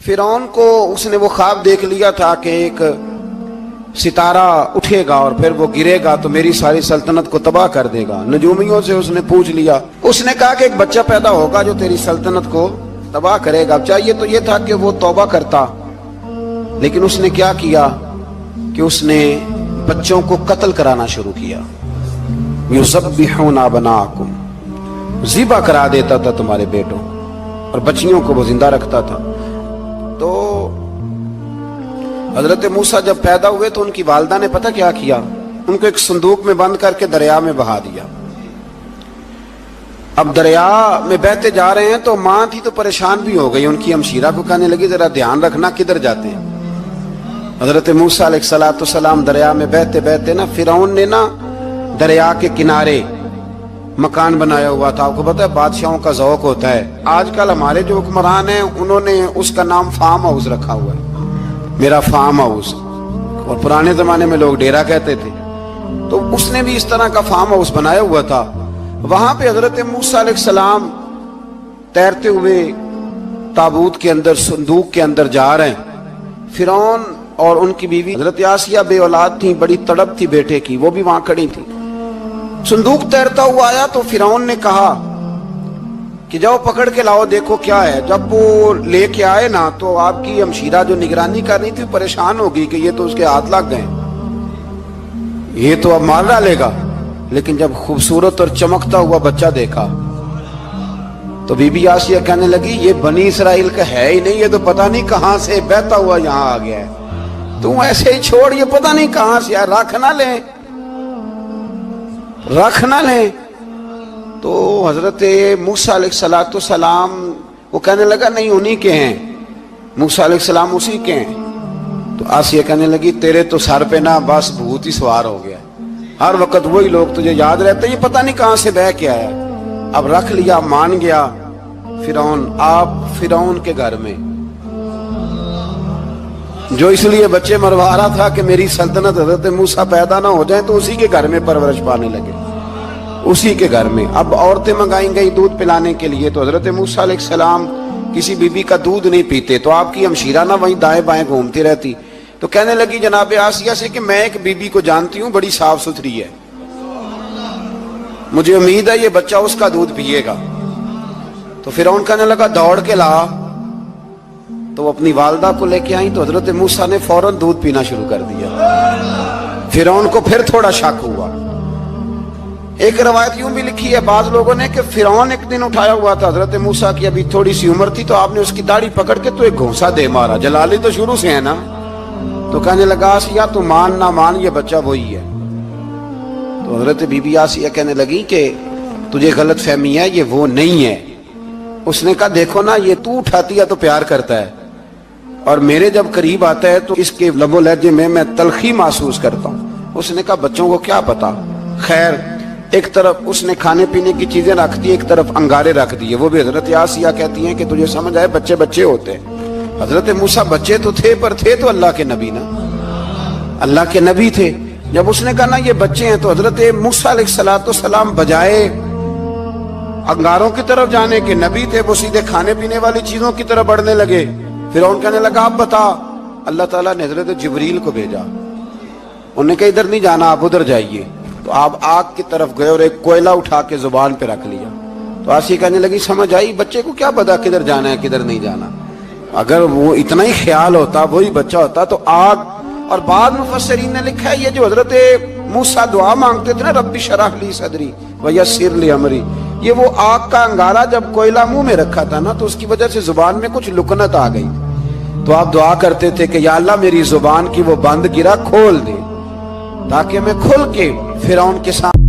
फिरौन को उसने वो ख्वाब देख लिया था कि एक सितारा उठेगा और फिर वो गिरेगा तो मेरी सारी सल्तनत को तबाह कर देगा। नजूमियों से उसने पूछ लिया, उसने कहा कि एक बच्चा पैदा होगा जो तेरी सल्तनत को तबाह करेगा। चाहिए तो ये था कि वो तौबा करता, लेकिन उसने क्या किया कि उसने बच्चों को कत्ल कराना शुरू किया। युज़ब्बिहूना अबनाअकुम, ज़िबा करा देता था तुम्हारे बेटों, और बच्चियों को वो जिंदा रखता था। तो हजरत मूसा जब पैदा हुए तो उनकी वालिदा ने पता क्या किया, उनको एक संदूक में बंद करके दरिया में बहा दिया। अब दरिया में बहते जा रहे हैं तो माँ थी तो परेशान भी हो गई, उनकी हमशीरा को कहने लगी जरा ध्यान रखना किधर जाते हैं। हजरत मूसा अलैहिस्सलाम दरिया में बहते बहते ना फिरौन ने ना दरिया के किनारे मकान बनाया हुआ था। आपको पता है बादशाहों का ज़ौक होता है, आजकल हमारे जो हुक्मरान हैं उन्होंने उसका नाम फार्म हाउस रखा हुआ है, मेरा फार्म हाउस, और पुराने जमाने में लोग डेरा कहते थे। तो उसने भी इस तरह का फार्म हाउस बनाया हुआ था। वहां पे हजरत मूसा अलैहिस्सलाम तैरते हुए ताबूत के अंदर, संदूक के अंदर जा रहे हैं। फिरौन और उनकी बीवी हजरत आसिया बे औलाद थी, बड़ी तड़प थी बेटे की, वो भी वहां खड़ी थी। संदूक तैरता हुआ आया तो फिरौन ने कहा कि जाओ पकड़ के लाओ, देखो क्या है। जब वो लेके आए ना तो आपकी हमशीरा जो निगरानी कर रही थी परेशान हो गई कि ये तो उसके हाथ लग गए, ये तो अब मार डालेगा। लेकिन जब खूबसूरत और चमकता हुआ बच्चा देखा तो बीबी आसिया कहने लगी ये बनी इसराइल का है ही नहीं, ये तो पता नहीं कहां से बहता हुआ यहां आ गया है, तू ऐसे ही छोड़, ये पता नहीं कहां से आया, रख ना ले, रख ना ले। तो हजरत मूसा अलैहिस्सलाम वो कहने लगा नहीं उन्हीं के हैं, मूसा अलैहिस्सलाम उसी के हैं। तो आसिया कहने लगी तेरे तो सर पे ना बस भूत ही सवार हो गया, हर वक्त वही लोग तुझे याद रहते, ये पता नहीं कहां से बह के आया। अब रख लिया, मान गया फिरौन। आप फिरौन के घर में जो इसलिए बच्चे मरवा रहा था कि मेरी सल्तनत हजरत मूसा पैदा ना हो जाए, तो उसी के घर में परवरिश पाने लगे, उसी के घर में। अब औरतें मंगाई गई दूध पिलाने के लिए, तो हजरत मूसा अलैहिस्सलाम किसी बीबी का दूध नहीं पीते, तो आपकी हमशीरा ना वहीं दाएं बाएं घूमती रहती। तो कहने लगी जनाब आसिया से कि मैं एक बीबी को जानती हूँ, बड़ी साफ सुथरी है, मुझे उम्मीद है ये बच्चा उसका दूध पिएगा। तो फिरौन कहने लगा दौड़ के ला। तो अपनी वालिदा को लेके आई तो हजरत मूसा ने फौरन दूध पीना शुरू कर दिया। फिरौन को फिर थोड़ा शक हुआ। एक रवायत यूं भी लिखी है बाज लोगों ने कि फिरौन एक दिन उठाया हुआ था हजरत मूसा की, अभी थोड़ी सी उम्र थी, तो आपने उसकी दाढ़ी पकड़ के तो एक घोंसा दे मारा। जलाली तो शुरू से है ना। तो कहने लगा आसिया तू मान ना मान, ये बच्चा वही है। तो हजरत बीबी आसिया कहने लगी कि तुझे गलत फहमी है, ये वो नहीं है। उसने कहा देखो ना, ये तू उठाती है तो प्यार करता है, और मेरे जब करीब आता है तो इसके लबो लहजे में मैं तलखी महसूस करता हूँ। उसने कहा बच्चों को क्या पता। खैर एक तरफ उसने खाने पीने की चीजें रख दी, एक तरफ अंगारे रख दिए। वो भी हजरत आसिया कहती हैं कि तुझे समझ आए बच्चे बच्चे होते हैं। हजरत मूसा बच्चे तो थे, पर थे तो अल्लाह के नबी ना, अल्लाह के नबी थे। जब उसने कहा ना ये बच्चे हैं, तो हजरत मूसा अलैहिस्सलाम बजाए अंगारों की तरफ जाने के, नबी थे, वो सीधे खाने पीने वाली चीजों की तरफ बढ़ने लगे। फिरौन कहने लगा आप बता। अल्लाह ताला ने हजरत जिब्रील को भेजा, उन्होंने कहा इधर नहीं जाना, आप उधर जाइए। तो आप आग की तरफ गए और एक कोयला उठा के जुबान पे रख लिया। तो आसिया कहने लगी समझ आई, बच्चे को क्या पता किधर जाना है किधर नहीं जाना। अगर वो इतना ही ख्याल होता, वही बच्चा होता तो आग। और बाद मुफस्सिरीन ने लिखा है ये जो हजरत मूसा दुआ मांगते थे ना, रब्बी शरह ली सदरी व यस्सिर ली अमरी, ये वो आग का अंगारा जब कोयला मुंह में रखा था ना, तो उसकी वजह से जुबान में कुछ लुकनत आ गई। तो आप दुआ करते थे कि या अल्लाह मेरी जुबान की वो बंद गिरा खोल दे, ताकि मैं खुल के फिरौन के साथ